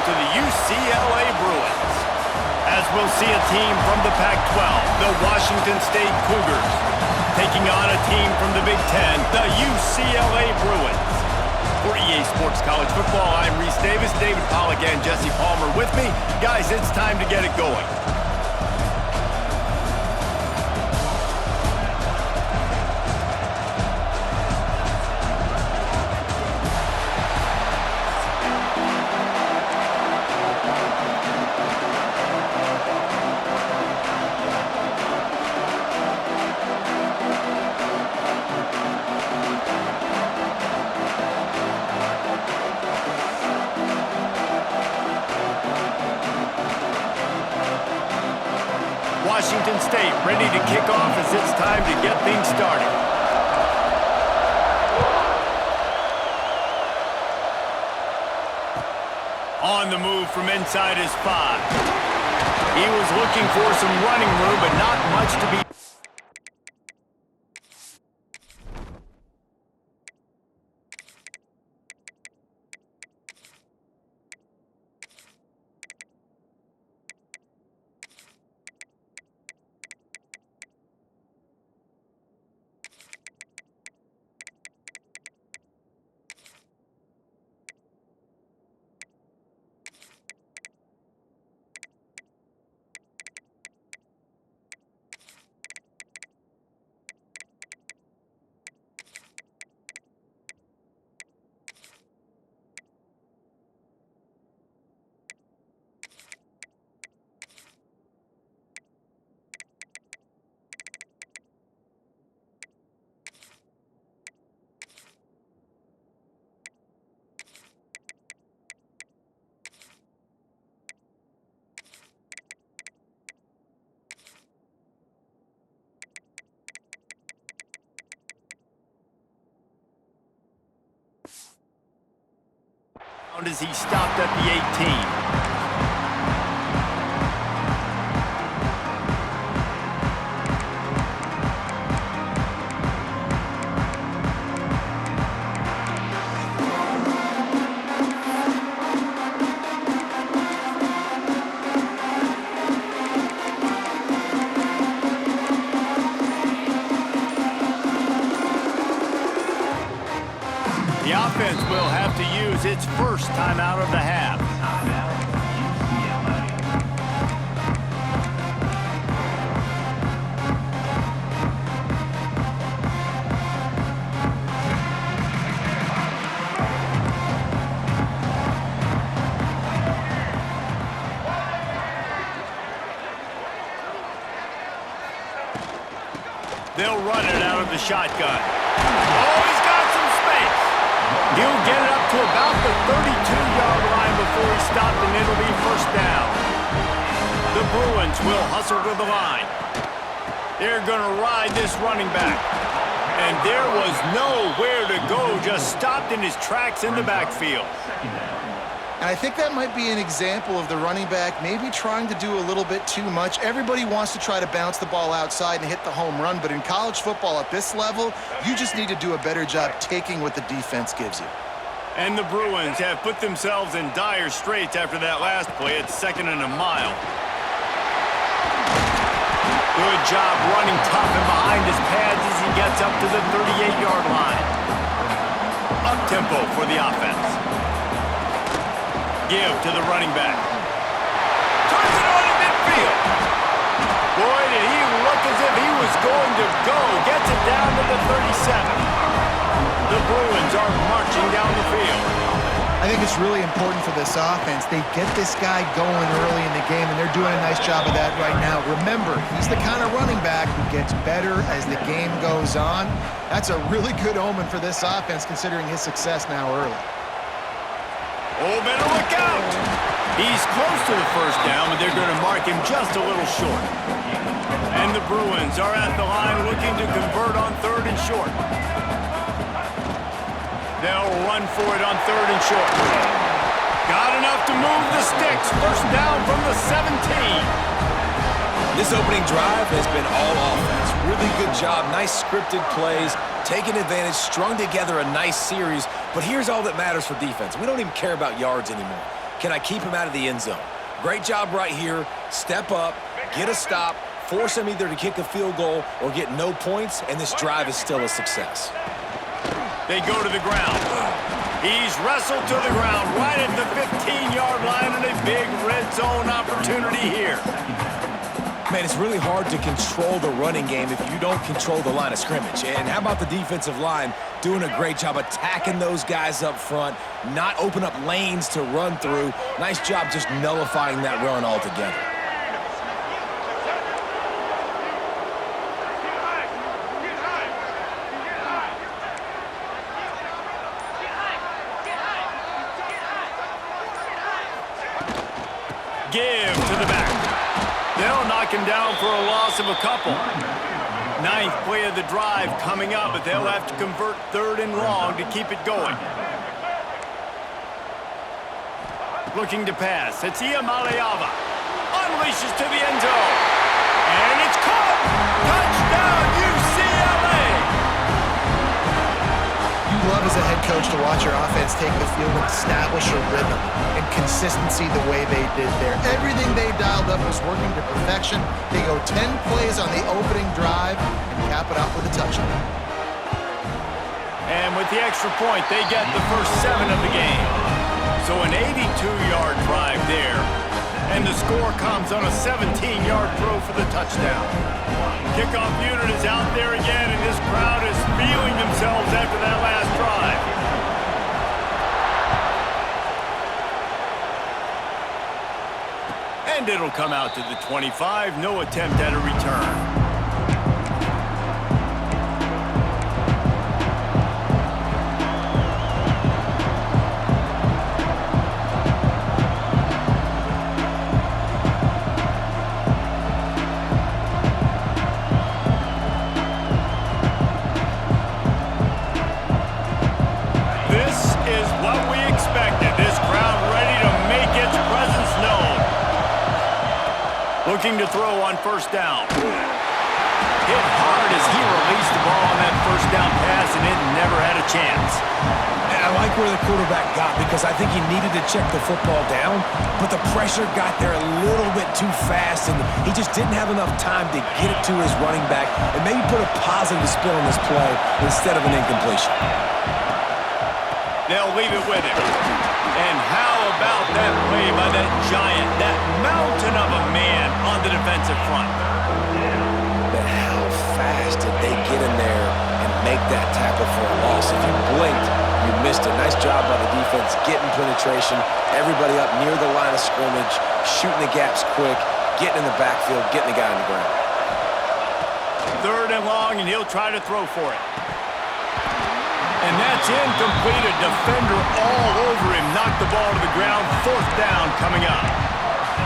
to the UCLA Bruins. As we'll see a team from the Pac-12, the Washington State Cougars, taking on a team from the Big Ten, the UCLA Bruins. For EA Sports College Football, I'm Reese Davis, David Pollack, and Jesse Palmer with me. Guys, it's time to get it going. Washington State ready to kick off as it's time to get things started. On the move from inside his 5. He was looking for some running room, but not much to be. As he stopped at the 18. The offense will have to use its first timeout of the half. They'll run it out of the shotgun. Oh, he's got some space. He'll get it up to about the 32-yard line before he's stopped, and it'll be first down. The Bruins will hustle to the line. They're going to ride this running back. And there was nowhere to go, just stopped in his tracks in the backfield. And I think that might be an example of the running back maybe trying to do a little bit too much. Everybody wants to try to bounce the ball outside and hit the home run, but in college football at this level, you just need to do a better job taking what the defense gives you. And the Bruins have put themselves in dire straits after that last play at 2nd and a mile. Good job running tough and behind his pads as he gets up to the 38-yard line. Up-tempo for the offense. Give to the running back. Turns it on in midfield. Boy, did he look as if he was going to go. Gets it down to the 37. The Bruins are marching down the field. I think it's really important for this offense. They get this guy going early in the game, and they're doing a nice job of that right now. Remember, he's the kind of running back who gets better as the game goes on. That's a really good omen for this offense, considering his success now early. Oh, better look out! He's close to the first down, but they're going to mark him just a little short. And the Bruins are at the line looking to convert on 3rd and short. They'll run for it on 3rd and short. Got enough to move the sticks. First down from the 17. This opening drive has been all offense. Really good job, nice scripted plays, taking advantage, strung together a nice series. But here's all that matters for defense. We don't even care about yards anymore. Can I keep him out of the end zone? Great job right here. Step up, get a stop, force him either to kick a field goal or get no points, and this drive is still a success. They go to the ground. He's wrestled to the ground right at the 15-yard line, and a big red zone opportunity here. Man, it's really hard to control the running game if you don't control the line of scrimmage. And how about the defensive line doing a great job attacking those guys up front, not open up lanes to run through. Nice job just nullifying that run altogether. Give to the back. They'll knock him down for a loss of a couple. Ninth play of the drive coming up, but they'll have to convert 3rd and long to keep it going. Looking to pass. It's Iamaleava. Unleashes to the end zone. And it's caught. Touchdown, UCLA. You love as a head coach to watch your offense take the field and establish a rhythm and consistency the way they did there. Everything they dialed up was working to perfection. They go 10 plays on the opening drive and cap it off with a touchdown. And with the extra point, they get the first 7 of the game. So an 82-yard drive there. And the score comes on a 17-yard throw for the touchdown. Kickoff unit is out there again, and this crowd is feeling themselves after that last drive. And it'll come out to the 25. No attempt at a return. Looking to throw on first down. Hit hard as he released the ball on that first down pass, and it never had a chance. And I like where the quarterback got because I think he needed to check the football down, but the pressure got there a little bit too fast, and he just didn't have enough time to get it to his running back and maybe put a positive spin on this play instead of an incompletion. They'll leave it with him. And how about that play by that giant, that mountain of a man on the defensive front? But how fast did they get in there and make that tackle for a loss? If you blinked, you missed it. Nice job by the defense getting penetration, everybody up near the line of scrimmage, shooting the gaps quick, getting in the backfield, getting the guy on the ground. 3rd and long, and he'll try to throw for it. And that's incomplete. A defender all over him. Knocked the ball to the ground. 4th down coming up.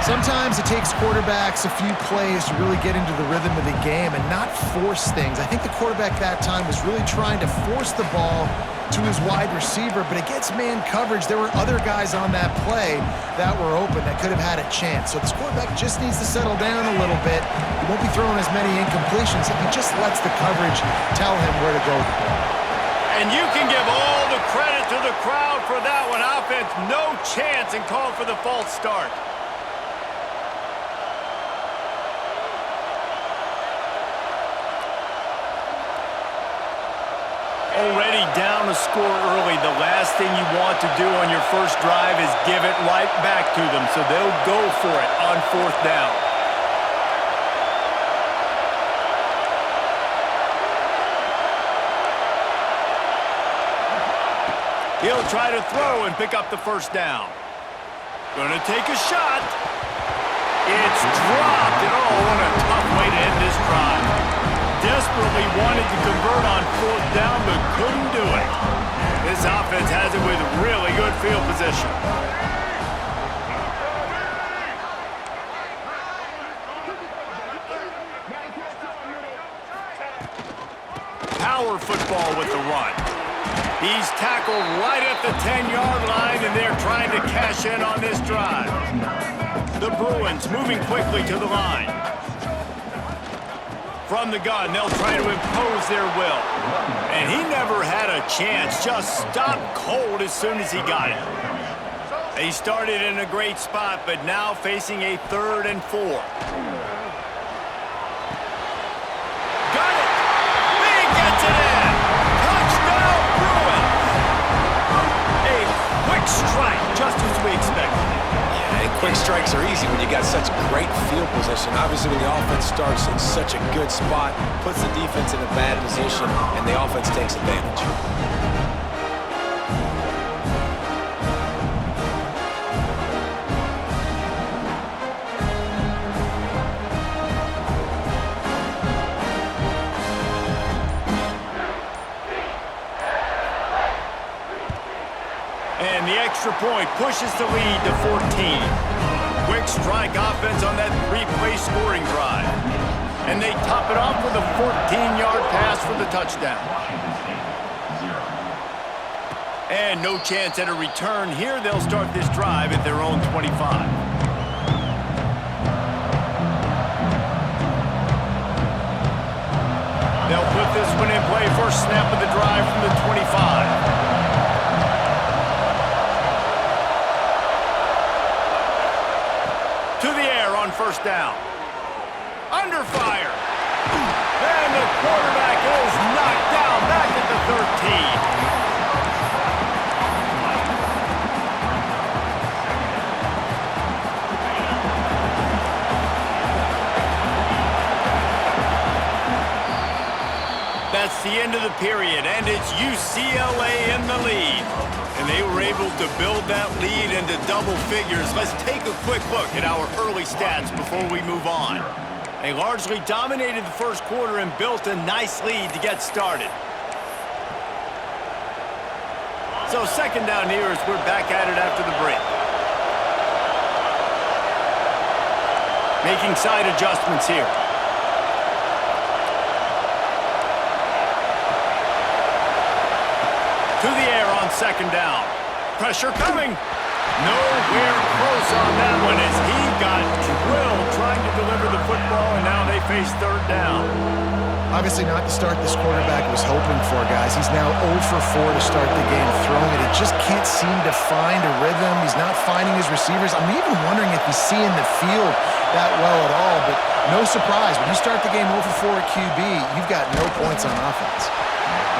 Sometimes it takes quarterbacks a few plays to really get into the rhythm of the game and not force things. I think the quarterback that time was really trying to force the ball to his wide receiver, but against man coverage, there were other guys on that play that were open that could have had a chance. So this quarterback just needs to settle down a little bit. He won't be throwing as many incompletions if he just lets the coverage tell him where to go with the ball. And you can give all the credit to the crowd for that one. Offense, no chance, and call for the false start. Already down a score early. The last thing you want to do on your first drive is give it right back to them. So they'll go for it on 4th down. He'll try to throw and pick up the first down. Gonna take a shot. It's dropped. And oh, what a tough way to end this drive. Desperately wanted to convert on 4th down, but couldn't do it. This offense has it with really good field position. Power football with the run. He's tackled right at the 10-yard line, and they're trying to cash in on this drive. The Bruins moving quickly to the line. From the gun, they'll try to impose their will. And he never had a chance, just stopped cold as soon as he got it. They started in a great spot, but now facing a 3rd and 4. Got it! He gets it in! Touchdown, Bruins! A quick strike, just as we expected. Yeah, and quick strikes are easy when you got such great field position. Obviously, when the offense starts in such a good spot, puts the defense in a bad position, and the offense takes advantage. And the extra point pushes the lead to 14. Quick strike offense on that 3-play scoring drive. And they top it off with a 14-yard pass for the touchdown. And no chance at a return here. They'll start this drive at their own 25. They'll put this one in play. First snap of the drive from the 25. To the air on first down. Under fire. And the quarterback is knocked down back at the 13. That's the end of the period, and it's UCLA in the lead. And they were able to build that lead into double figures. Let's take a quick look at our early stats before we move on. They largely dominated the first quarter and built a nice lead to get started. So second down here as we're back at it after the break. Making side adjustments here. To the air on second down. Pressure coming. Nowhere close on that one as he got drilled trying to deliver the football, and now they face third down. Obviously not the start this quarterback was hoping for, guys. He's now 0 for 4 to start the game throwing it. He just can't seem to find a rhythm. He's not finding his receivers. I'm even wondering if he's seeing the field that well at all, but no surprise. When you start the game 0 for 4 at QB, you've got no points on offense.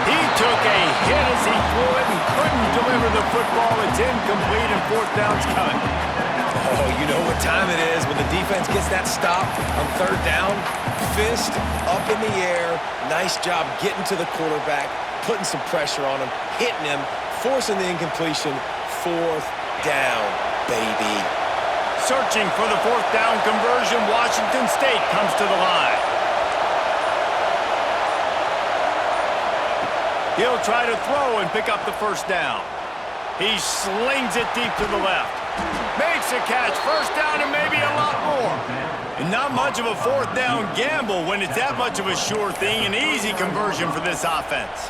He took a hit as he threw it and couldn't deliver the football. It's incomplete and fourth down's coming. Oh, you know what time it is when the defense gets that stop on third down. Fist up in the air. Nice job getting to the quarterback, putting some pressure on him, hitting him, forcing the incompletion. Fourth down, baby. Searching for the fourth down conversion. Washington State comes to the line. He'll try to throw and pick up the first down. He slings it deep to the left. Makes a catch, first down, and maybe a lot more. And not much of a fourth down gamble when it's that much of a sure thing. An easy conversion for this offense.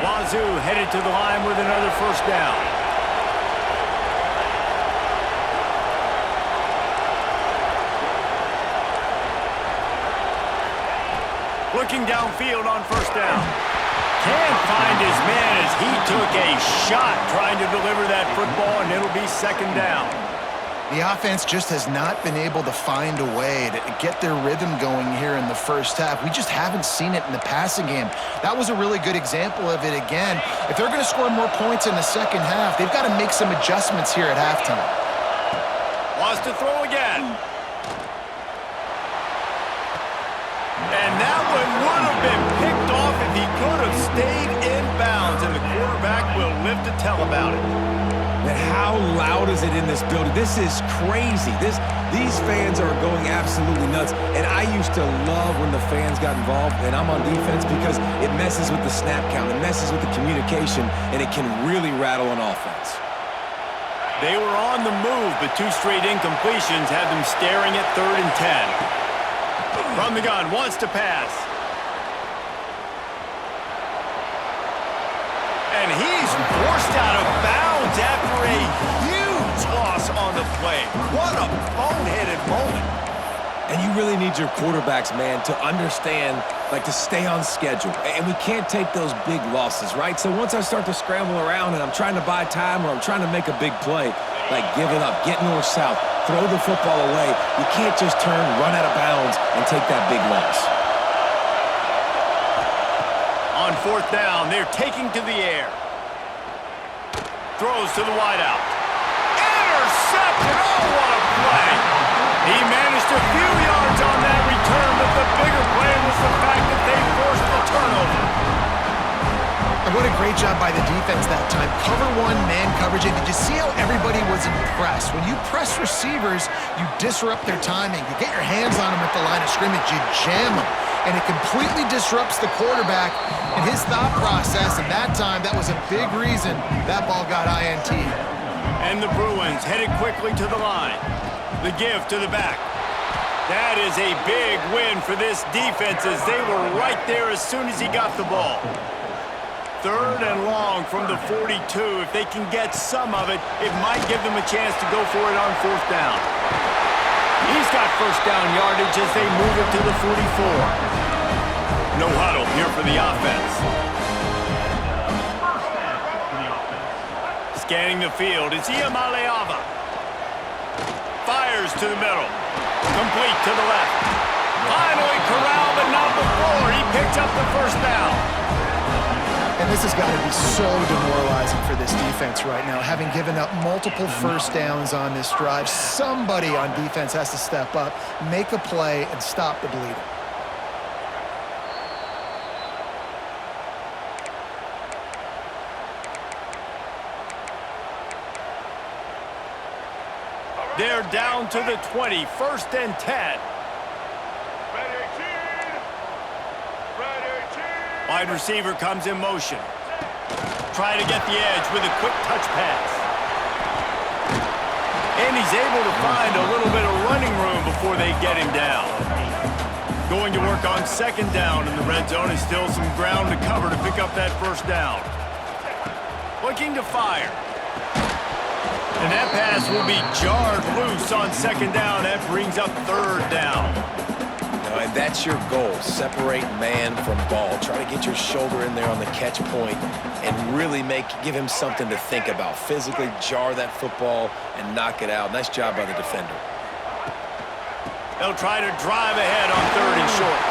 Wazoo headed to the line with another first down. Looking downfield on first down. Can't find his man as he took a shot trying to deliver that football, and it'll be second down. The offense just has not been able to find a way to get their rhythm going here in the first half. We just haven't seen it in the passing game. That was a really good example of it again. If they're going to score more points in the second half, they've got to make some adjustments here at halftime. Wants to throw again. And that one would have been picked off if he could have stayed in bounds, and the quarterback will live to tell about it. Man, how loud is it in this building? This is crazy. These fans are going absolutely nuts. And I used to love when the fans got involved, and I'm on defense, because it messes with the snap count, it messes with the communication, and it can really rattle an offense. They were on the move, but two straight incompletions had them staring at 3rd and 10. From the gun, wants to pass. And he's forced out of bounds after a huge loss on the play. What a boneheaded moment. And you really need your quarterbacks, man, to understand like to stay on schedule. And we can't take those big losses, right? So once I start to scramble around and I'm trying to buy time or I'm trying to make a big play, like giving up, get north-south, throw the football away, you can't just turn, run out of bounds, and take that big loss. On fourth down, they're taking to the air. Throws to the wideout. Intercepted! Oh, what a play! He managed a few yards on that return, but the bigger play was the fact that they forced the turnover. And what a great job by the defense that time. Cover one, man coverage. And did you see how everybody was impressed? When you press receivers, you disrupt their timing. You get your hands on them at the line of scrimmage. You jam them. And it completely disrupts the quarterback and his thought process. And that time, that was a big reason that ball got INT. And the Bruins headed quickly to the line. The give to the back. That is a big win for this defense as they were right there as soon as he got the ball. Third and long from the 42. If they can get some of it, it might give them a chance to go for it on fourth down. He's got first down yardage as they move it to the 44. No huddle here for the offense. Scanning the field, it's Iamaleava. Fires to the middle. Complete to the left. Finally corralled, but not before. He picks up the first down. And this has got to be so demoralizing for this defense right now. Having given up multiple first downs on this drive, somebody on defense has to step up, make a play, and stop the bleeding. They're down to the 20, first and 10. Wide receiver comes in motion. Try to get the edge with a quick touch pass. And he's able to find a little bit of running room before they get him down. Going to work on second down in the red zone is still some ground to cover to pick up that first down. Looking to fire. And that pass will be jarred loose on second down. That brings up third down. And that's your goal. Separate man from ball. Try to get your shoulder in there on the catch point and really give him something to think about. Physically jar that football and knock it out. Nice job by the defender. They'll try to drive ahead on third and short.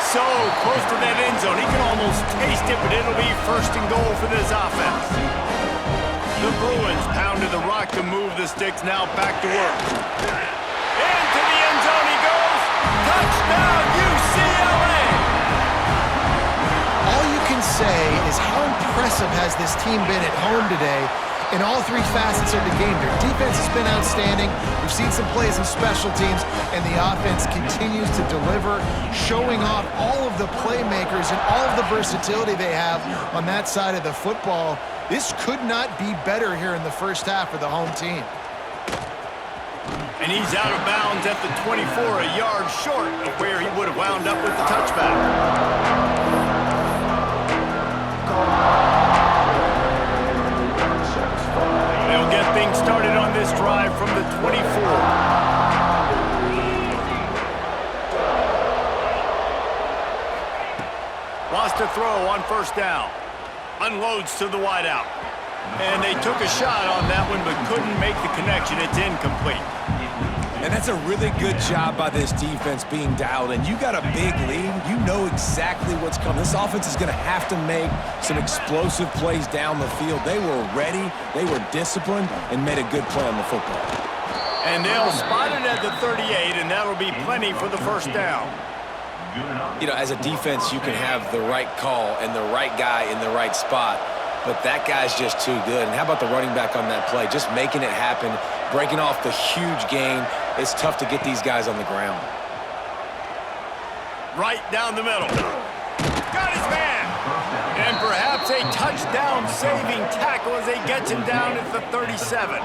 So close to that end zone. He can almost taste it, but it'll be first and goal for this offense. The Bruins pounded the rock to move the sticks, now back to work. Into the end zone he goes. Touchdown, UCLA! All you can say is how impressive has this team been at home today in all three facets of the game. Their defense has been outstanding. We've seen some plays in special teams, and the offense continues to deliver, showing off all of the playmakers and all of the versatility they have on that side of the football. This could not be better here in the first half for the home team. And he's out of bounds at the 24, a yard short of where he would have wound up with the touchback. They'll get things started on this drive from the 24. Lost a throw on first down. Unloads to the wideout. And they took a shot on that one, but couldn't make the connection. It's incomplete. And that's a really good job by this defense being dialed in. You got a big lead. You know exactly what's coming. This offense is going to have to make some explosive plays down the field. They were ready, they were disciplined, and made a good play on the football. And they'll spot it at the 38, and that'll be plenty for the first down. You know, as a defense, you can have the right call and the right guy in the right spot, but that guy's just too good. And how about the running back on that play? Just making it happen, breaking off the huge gain. It's tough to get these guys on the ground. Right down the middle. Got his man. And perhaps a touchdown-saving tackle as they get him down at the 37.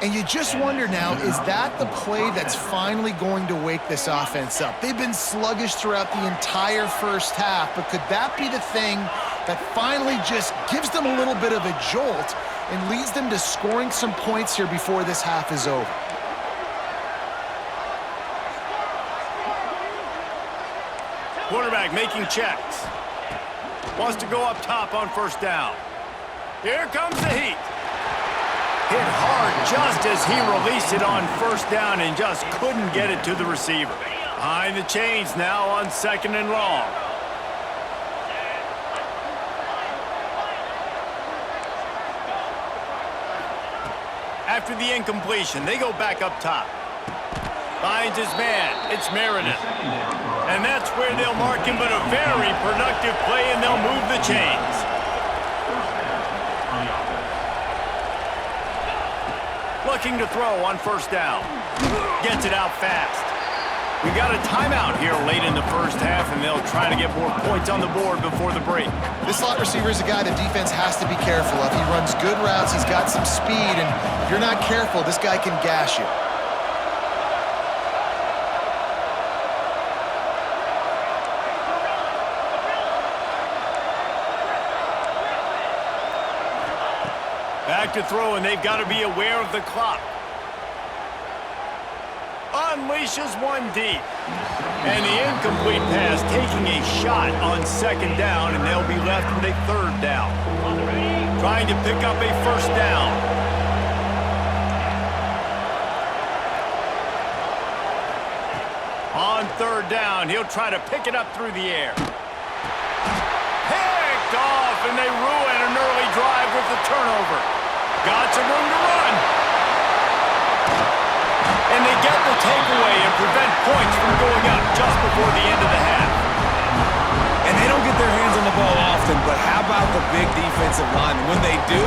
And you just wonder now, is that the play that's finally going to wake this offense up? They've been sluggish throughout the entire first half, but could that be the thing that finally just gives them a little bit of a jolt and leads them to scoring some points here before this half is over? Quarterback making checks. Wants to go up top on first down. Here comes the heat. Hit hard just as he released it on first down and just couldn't get it to the receiver. Behind the chains now on second and long. After the incompletion, they go back up top. Finds his man. It's Meredith. And that's where they'll mark him, but a very productive play, and they'll move the chains. Looking to throw on first down. Gets it out fast. We got a timeout here late in the first half, and they'll try to get more points on the board before the break. This slot receiver is a guy the defense has to be careful of. He runs good routes. He's got some speed, and if you're not careful, this guy can gash you. Back to throw, and they've got to be aware of the clock. Unleashes one deep. And the incomplete pass taking a shot on second down, and they'll be left with a third down. Trying to pick up a first down. On third down, he'll try to pick it up through the air. Picked off, and they ruin an early drive with the turnover. Got some room to run. And they get the takeaway and prevent points from going up just before the end of the half. And they don't get their hands on the ball often, but how about the big defensive line? When they do,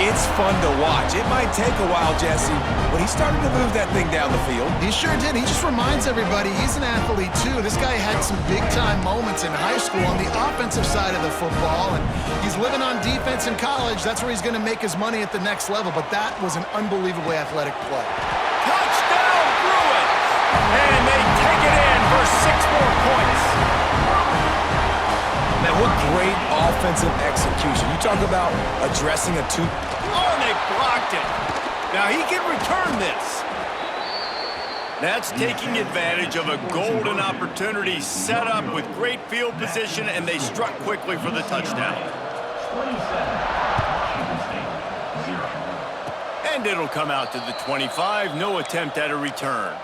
it's fun to watch. It might take a while, Jesse, but he started to move that thing down the field. He sure did. He just reminds everybody he's an athlete, too. This guy had some big-time moments in high school on the offensive side of the football, and he's living on defense in college. That's where he's going to make his money at the next level, but that was an unbelievably athletic play. Touchdown, Bruins! And they take it in for 6 more points. Man, what great offensive execution. You talk about addressing a two. Oh, and they blocked it. Now he can return this. That's taking advantage of a golden opportunity set up with great field position, and they struck quickly for the touchdown. And it'll come out to the 25. No attempt at a return.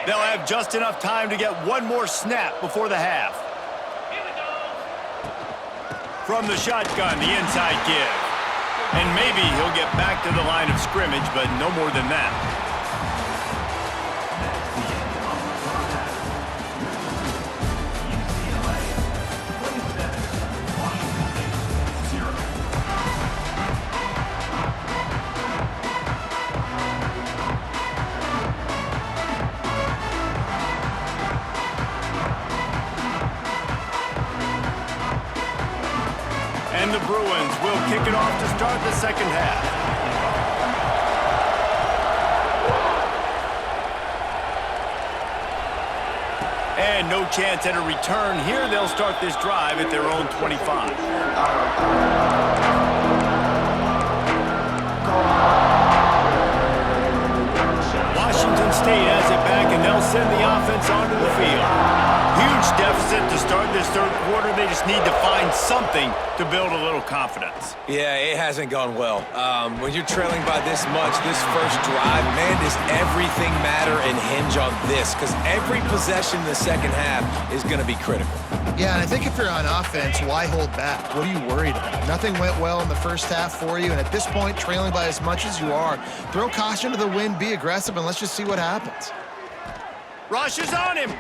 They'll have just enough time to get one more snap before the half. From the shotgun, the inside give. And maybe he'll get back to the line of scrimmage, but no more than that. And the Bruins will kick it off to start the second half. And no chance at a return here. They'll start this drive at their own 25. Washington State has it back, and they'll send the offense onto the field. Huge deficit to start this third quarter. They just need to find something to build a little confidence. Yeah, it hasn't gone well. When you're trailing by this much, this first drive, man, does everything matter and hinge on this? Because every possession in the second half is going to be critical. Yeah, and I think if you're on offense, why hold back? What are you worried about? Nothing went well in the first half for you, and at this point, trailing by as much as you are, throw caution to the wind, be aggressive, and let's just see what happens. Rush is on him.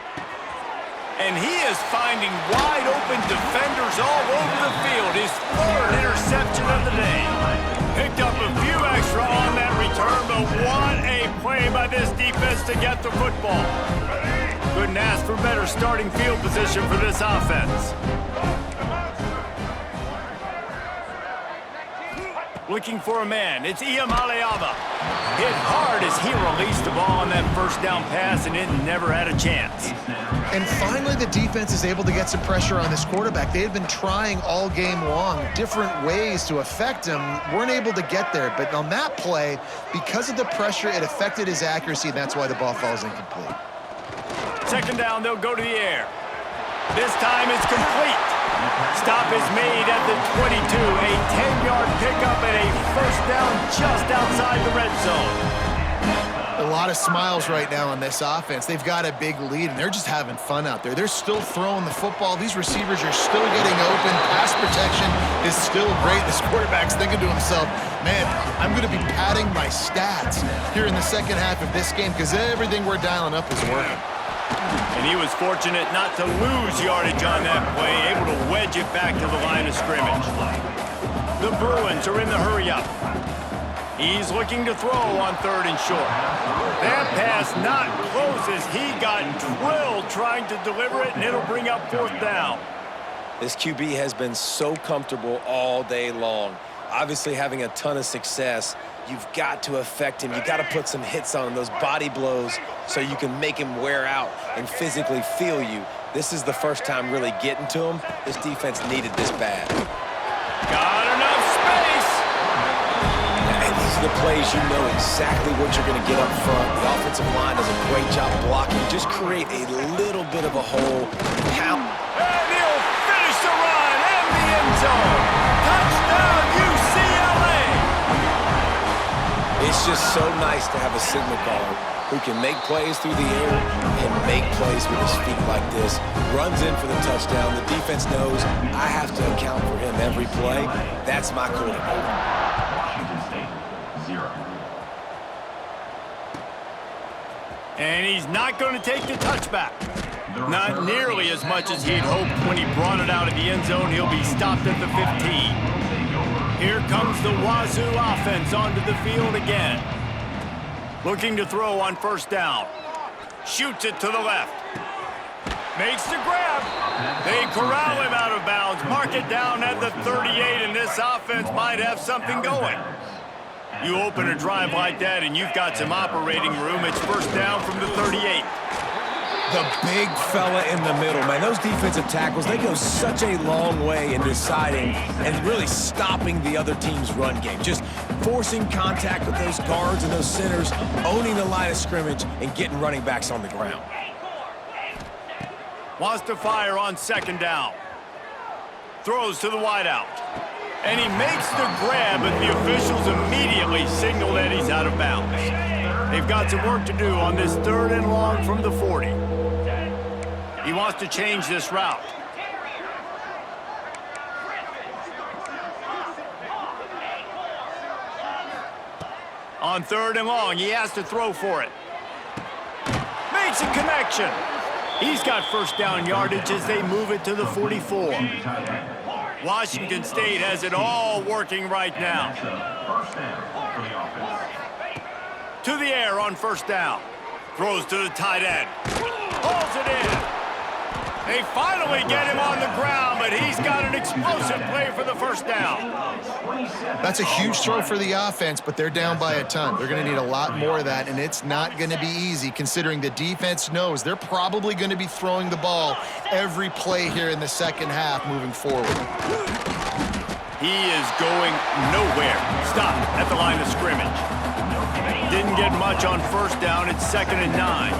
And he is finding wide open defenders all over the field. His third interception of the day. Picked up a few extra on that return, but what a play by this defense to get the football. Couldn't ask for better starting field position for this offense. looking for a man. It's Iamaleava. Hit hard as he released the ball on that first down pass, and it never had a chance. And finally, the defense is able to get some pressure on this quarterback. They had been trying all game long, different ways to affect him, weren't able to get there. But on that play, because of the pressure, it affected his accuracy, and that's why the ball falls incomplete. Second down, they'll go to the air. This time it's complete. Stop is made at the 22. A 10-yard pickup and a first down just outside the red zone. A lot of smiles right now on this offense. They've got a big lead, and they're just having fun out there. They're still throwing the football. These receivers are still getting open. Pass protection is still great. This quarterback's thinking to himself, man, I'm going to be padding my stats here in the second half of this game because everything we're dialing up is working. And he was fortunate not to lose yardage on that play, able to wedge it back to the line of scrimmage. The Bruins are in the hurry-up. He's looking to throw on third and short. That pass not close as he got drilled trying to deliver it, and it'll bring up fourth down. This QB has been so comfortable all day long. Obviously having a ton of success. You've got to affect him. You've got to put some hits on him, those body blows, so you can make him wear out and physically feel you. This is the first time really getting to him. This defense needed this bad. Got enough space. And these are the plays you know exactly what you're going to get up front. The offensive line does a great job blocking. Just create a little bit of a hole. And he'll finish the run and the end zone. Touchdown, UCLA. It's just so nice to have a signal caller who can make plays through the air and make plays with his feet like this. Runs in for the touchdown. The defense knows I have to account for him every play. That's my quarterback. And he's not going to take the touchback. Not nearly as much as he'd hoped when he brought it out of the end zone. He'll be stopped at the 15. Here comes the Wazoo offense onto the field again. Looking to throw on first down. Shoots it to the left. Makes the grab. They corral him out of bounds. Mark it down at the 38, and this offense might have something going. You open a drive like that, and you've got some operating room. It's first down from the 38. The big fella in the middle, man. Those defensive tackles, they go such a long way in deciding and really stopping the other team's run game. Just forcing contact with those guards and those centers, owning the line of scrimmage, and getting running backs on the ground. Wants to fire on second down. Throws to the wideout. And he makes the grab, but the officials immediately signal that he's out of bounds. They've got some work to do on this third and long from the 40. He wants to change this route. On third and long, he has to throw for it. Makes a connection. He's got first down yardage as they move it to the 44. Washington State has it all working right now. To the air on first down. Throws to the tight end. Hauls it in. They finally get him on the ground, but he's got an explosive play for the first down. That's a huge throw for the offense, but they're down by a ton. They're going to need a lot more of that, and it's not going to be easy considering the defense knows they're probably going to be throwing the ball every play here in the second half moving forward. He is going nowhere. Stopped at the line of scrimmage. Didn't get much on first down. It's 2nd and 9.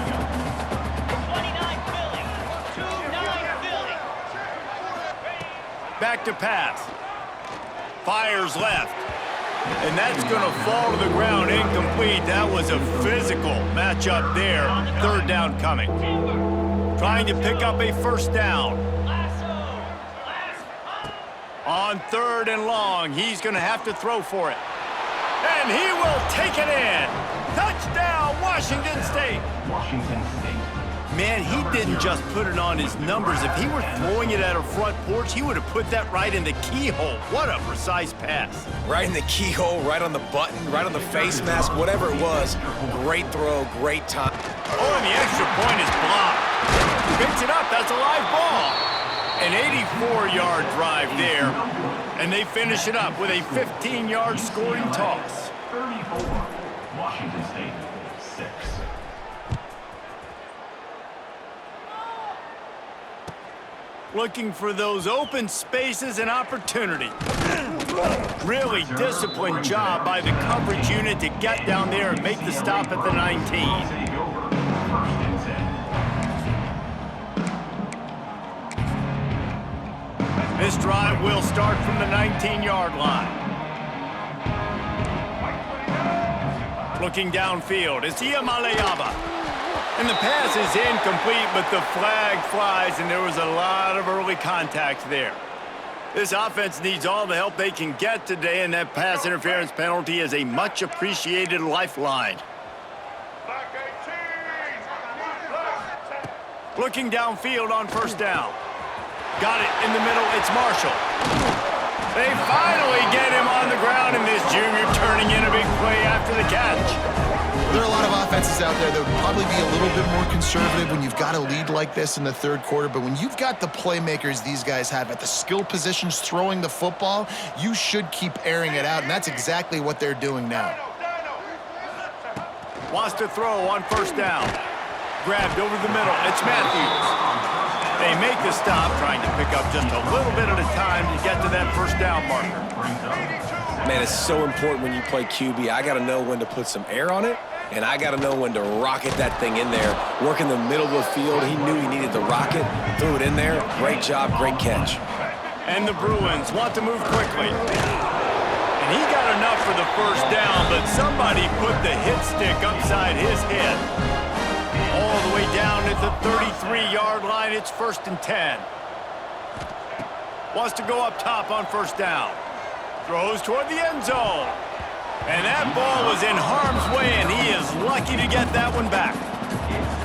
Back to pass. Fires left. And that's going to fall to the ground incomplete. That was a physical matchup there. Third down coming. Trying to pick up a first down. On third and long, he's going to have to throw for it. And he will take it in. Touchdown, Washington State. Man, he didn't just put it on his numbers. If he were throwing it at a front porch, he would have put that right in the keyhole. What a precise pass. Right in the keyhole, right on the button, right on the face mask, whatever it was. Great throw, great time. Oh, and the extra point is blocked. Picks it up, that's a live ball. An 84-yard drive there, and they finish it up with a 15-yard scoring toss. 34, Washington State, 6. Looking for those open spaces and opportunity. Really disciplined job by the coverage unit to get down there and make the stop at the 19. This drive will start from the 19-yard line. Looking downfield, it's Iamaleava. And the pass is incomplete, but the flag flies, and there was a lot of early contact there. This offense needs all the help they can get today, and that pass interference penalty is a much-appreciated lifeline. Looking downfield on first down. Got it in the middle, it's Marshall. They finally get him on the ground, and this junior turning in a big play after the catch. There are a lot of offenses out there that would probably be a little bit more conservative when you've got a lead like this in the third quarter, but when you've got the playmakers these guys have at the skill positions throwing the football, you should keep airing it out, and that's exactly what they're doing now. Wants to throw on first down. Grabbed over the middle, it's Matthews. They make the stop, trying to pick up just a little bit at a time to get to that first down marker. Man, it's so important when you play QB. I got to know when to put some air on it, and I got to know when to rocket that thing in there. Work in the middle of the field. He knew he needed the rocket, threw it in there. Great job, great catch. And the Bruins want to move quickly. And he got enough for the first down, but somebody put the hit stick upside his head. All the way down at the 33-yard line, it's 1st and 10. Wants to go up top on first down. Throws toward the end zone. And that ball was in harm's way, and he is lucky to get that one back.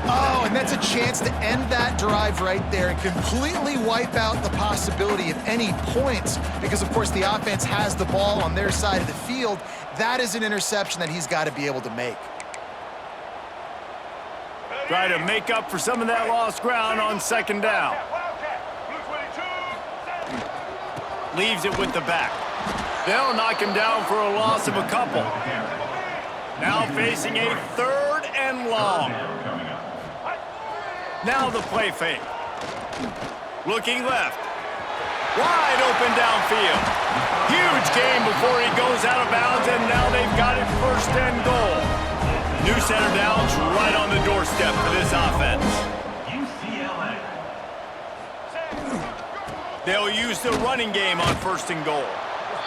Oh, and that's a chance to end that drive right there and completely wipe out the possibility of any points because, of course, the offense has the ball on their side of the field. That is an interception that he's got to be able to make. Try to make up for some of that lost ground on second down. Leaves it with the back. They'll knock him down for a loss of a couple. Now facing a 3rd and long. Now the play fake. Looking left. Wide open downfield. Huge game before he goes out of bounds, and now they've got it 1st and goal. New center downs right on the doorstep for this offense. UCLA. They'll use the running game on 1st and goal.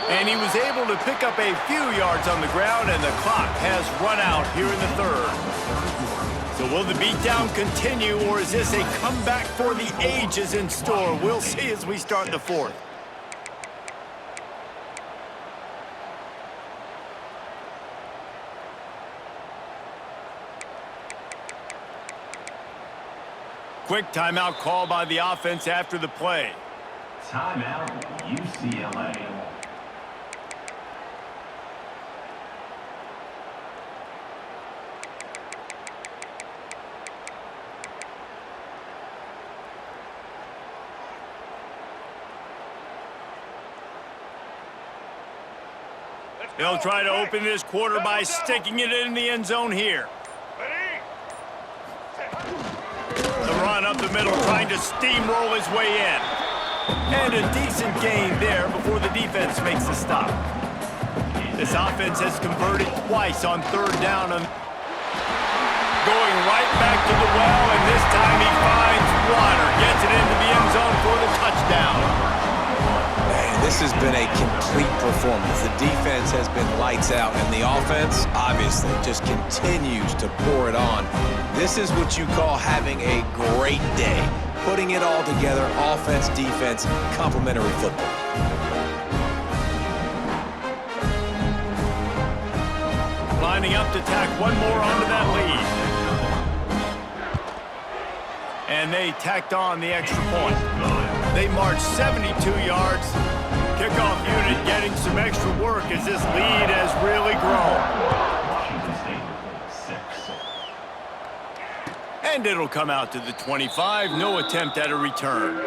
And he was able to pick up a few yards on the ground, and the clock has run out here in the 3rd. So will the beatdown continue, or is this a comeback for the ages in store? We'll see as we start the 4th. Quick timeout call by the offense after the play. Timeout, UCLA. They'll try to open this quarter by sticking it in the end zone here. The run up the middle, trying to steamroll his way in. And a decent gain there before the defense makes the stop. This offense has converted twice on 3rd down. Going right back to the well, and this time he finds water. Gets it into the end zone for the touchdown. Man, this has been a complete performance. The defense has been lights out, and the offense, obviously, just continues to pour it on. This is what you call having a great day. Putting it all together, offense, defense, complementary football. Lining up to tack one more onto that lead. And they tacked on the extra point. They marched 72 yards. Kickoff unit getting some extra work as this lead has really grown. Washington State, 6. And it'll come out to the 25. No attempt at a return.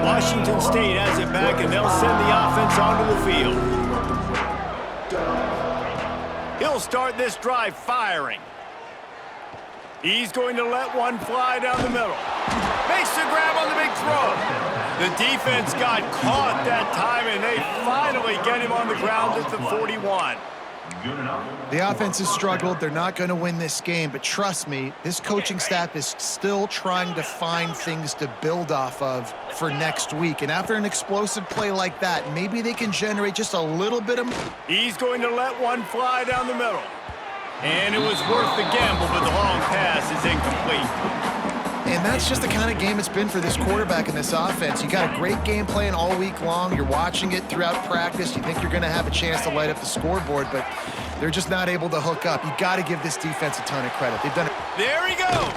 Washington State has it back, and they'll send the offense onto the field. He'll start this drive firing. He's going to let one fly down the middle. Makes the grab on the big throw. The defense got caught that time, and they finally get him on the ground at the 41. The offense has struggled. They're not going to win this game, but trust me, this coaching staff is still trying to find things to build off of for next week. And after an explosive play like that, maybe they can generate just a little bit of... He's going to let one fly down the middle. And it was worth the gamble, but the long pass is incomplete. And that's just the kind of game it's been for this quarterback in this offense. You got a great game plan all week long. You're watching it throughout practice. You think you're going to have a chance to light up the scoreboard, but they're just not able to hook up. You got to give this defense a ton of credit. They've done it. There he goes.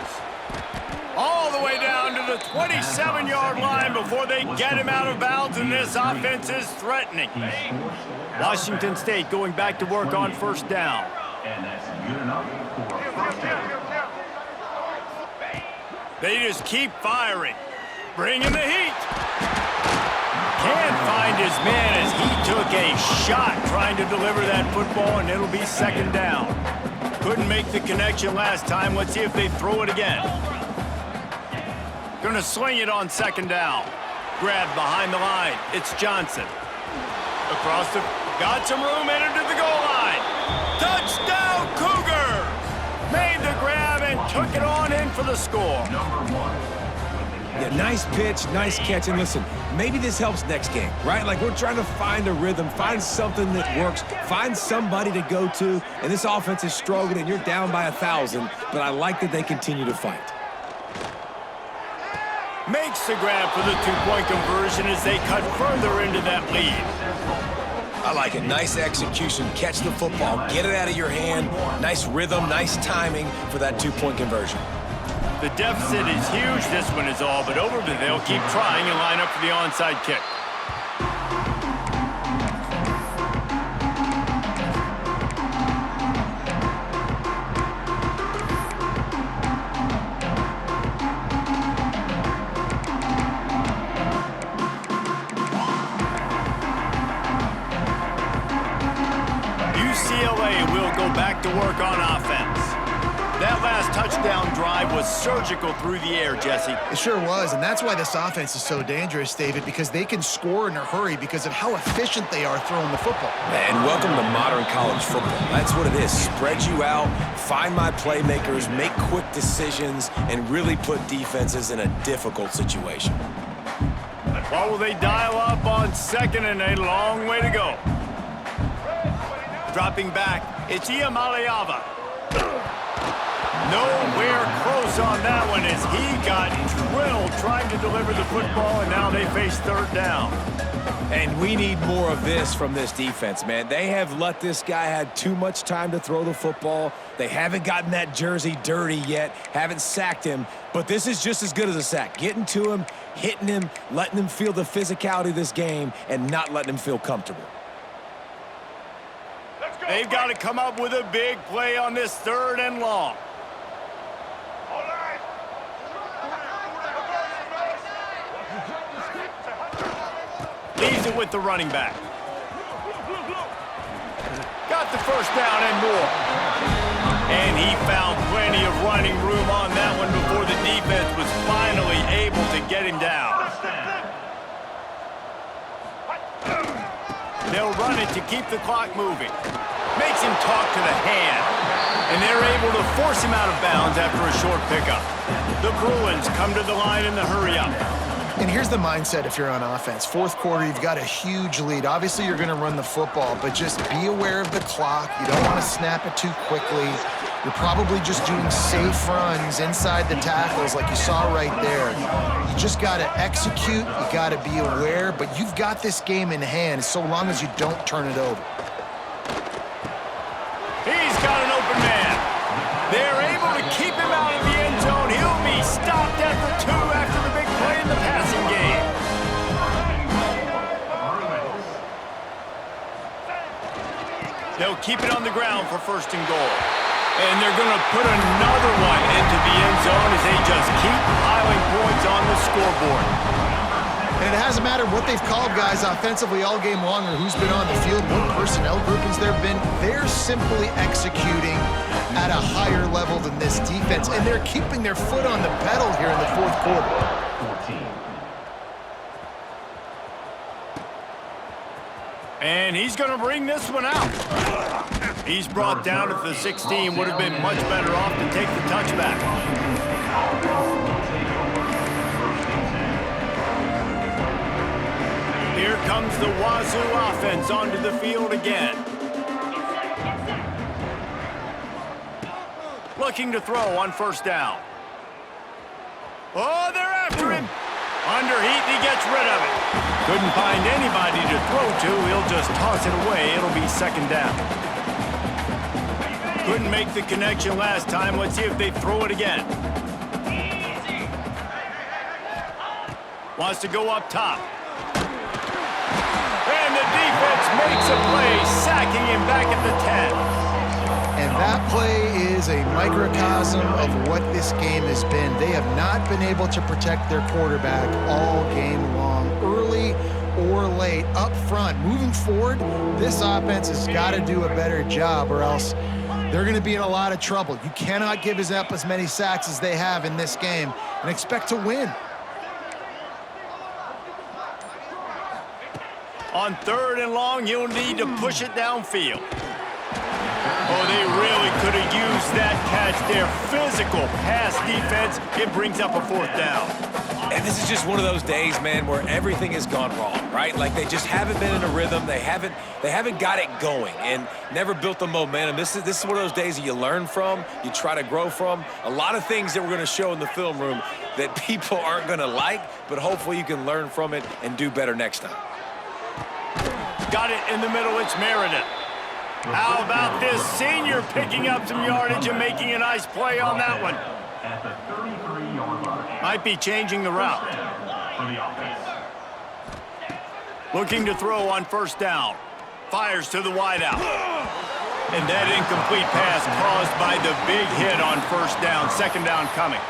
All the way down to the 27-yard line before they get him out of bounds, and this offense is threatening. Washington State going back to work on first down. And that's good enough for first down. They just keep firing. Bringing the heat. Can't find his man as he took a shot trying to deliver that football, and it'll be second down. Couldn't make the connection last time. Let's see if they throw it again. Gonna sling it on second down. Grab behind the line. It's Johnson. Across the... Got some room, entered to the goal line. Touchdown, Cougars! Made the grab and took it on in for the score. Yeah, nice pitch, nice catch. And listen, maybe this helps next game, right? Like, we're trying to find a rhythm, find something that works, find somebody to go to. And this offense is struggling, and you're down by 1,000. But I like that they continue to fight. Makes the grab for the two-point conversion as they cut further into that lead. I like it. Nice execution. Catch the football. Get it out of your hand. Nice rhythm, nice timing for that two-point conversion. The deficit is huge. This one is all but over, but they'll keep trying and line up for the onside kick. UCLA will go back to work on offense. That last touchdown drive was surgical through the air, Jesse. It sure was, and that's why this offense is so dangerous, David, because they can score in a hurry because of how efficient they are throwing the football. And welcome to modern college football. That's what it is. Spread you out, find my playmakers, make quick decisions, and really put defenses in a difficult situation. Well, will they dial up on second and a long way to go? Dropping back, it's Iamaleava. Nowhere close on that one as he got drilled trying to deliver the football, and now they face third down. And we need more of this from this defense, man. They have let this guy have too much time to throw the football. They haven't gotten that jersey dirty yet, haven't sacked him, but this is just as good as a sack. Getting to him, hitting him, letting him feel the physicality of this game, and not letting him feel comfortable. They've got to come up with a big play on this third and long. Leaves it with the running back. Got the first down and more. And he found plenty of running room on that one before the defense was finally able to get him down. They'll run it to keep the clock moving. Makes him talk to the hand. And they're able to force him out of bounds after a short pickup. The Bruins come to the line in the hurry-up. And here's the mindset if you're on offense. Fourth quarter, you've got a huge lead. Obviously, you're going to run the football, but just be aware of the clock. You don't want to snap it too quickly. You're probably just doing safe runs inside the tackles like you saw right there. You just got to execute. You got to be aware, but you've got this game in hand so long as you don't turn it over. He's got an open man. They're able to keep him out of the end zone. He'll be stopped at the 2 after the big play in the passing game. They'll keep it on the ground for 1st and goal. And they're going to put another one into the end zone as they just keep piling points on the scoreboard. And it hasn't mattered what they've called guys offensively all game long or who's been on the field, what personnel groupings there have been. They're simply executing at a higher level than this defense, and they're keeping their foot on the pedal here in the 4th quarter. 14. And he's going to bring this one out. He's brought down at the 16. Would have been much better off to take the touchback. Here comes the Wazoo offense onto the field again. Looking to throw on 1st down. Oh, they're after him. Under heat, and he gets rid of it. Couldn't find anybody to throw to. He'll just toss it away. It'll be 2nd down. Couldn't make the connection last time. Let's see if they throw it again. Wants to go up top. And the defense makes a play, sacking him back at the 10. And that play is a microcosm of what this game has been. They have not been able to protect their quarterback all game long, early or late, up front. Moving forward, this offense has got to do a better job or else they're going to be in a lot of trouble. You cannot give up as many sacks as they have in this game and expect to win. On 3rd and long, you'll need to push it downfield. Oh, they really could have used that catch there. Physical pass defense. It brings up a 4th down. And this is just one of those days, man, where everything has gone wrong, right? Like they just haven't been in a rhythm. They haven't got it going and never built the momentum. This is one of those days that you learn from, you try to grow from. A lot of things that we're going to show in the film room that people aren't going to like, but hopefully you can learn from it and do better next time. Got it in the middle. It's Meredith. How about this senior picking up some yardage and making a nice play on that one? At the 33-yard line. Might be changing the route. For the offense. Looking to throw on 1st down. Fires to the wideout. And that incomplete pass caused by the big hit on 1st down. 2nd down coming.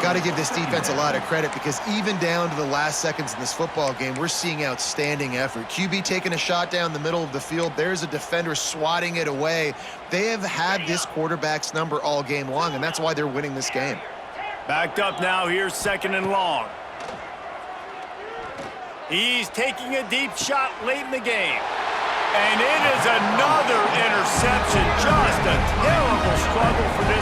Got to give this defense a lot of credit because even down to the last seconds in this football game, we're seeing outstanding effort. QB taking a shot down the middle of the field. There's a defender swatting it away. They have had this quarterback's number all game long, and that's why they're winning this game. Backed up now. Here's 2nd and long. He's taking a deep shot late in the game. And it is another interception. Just a terrible struggle for this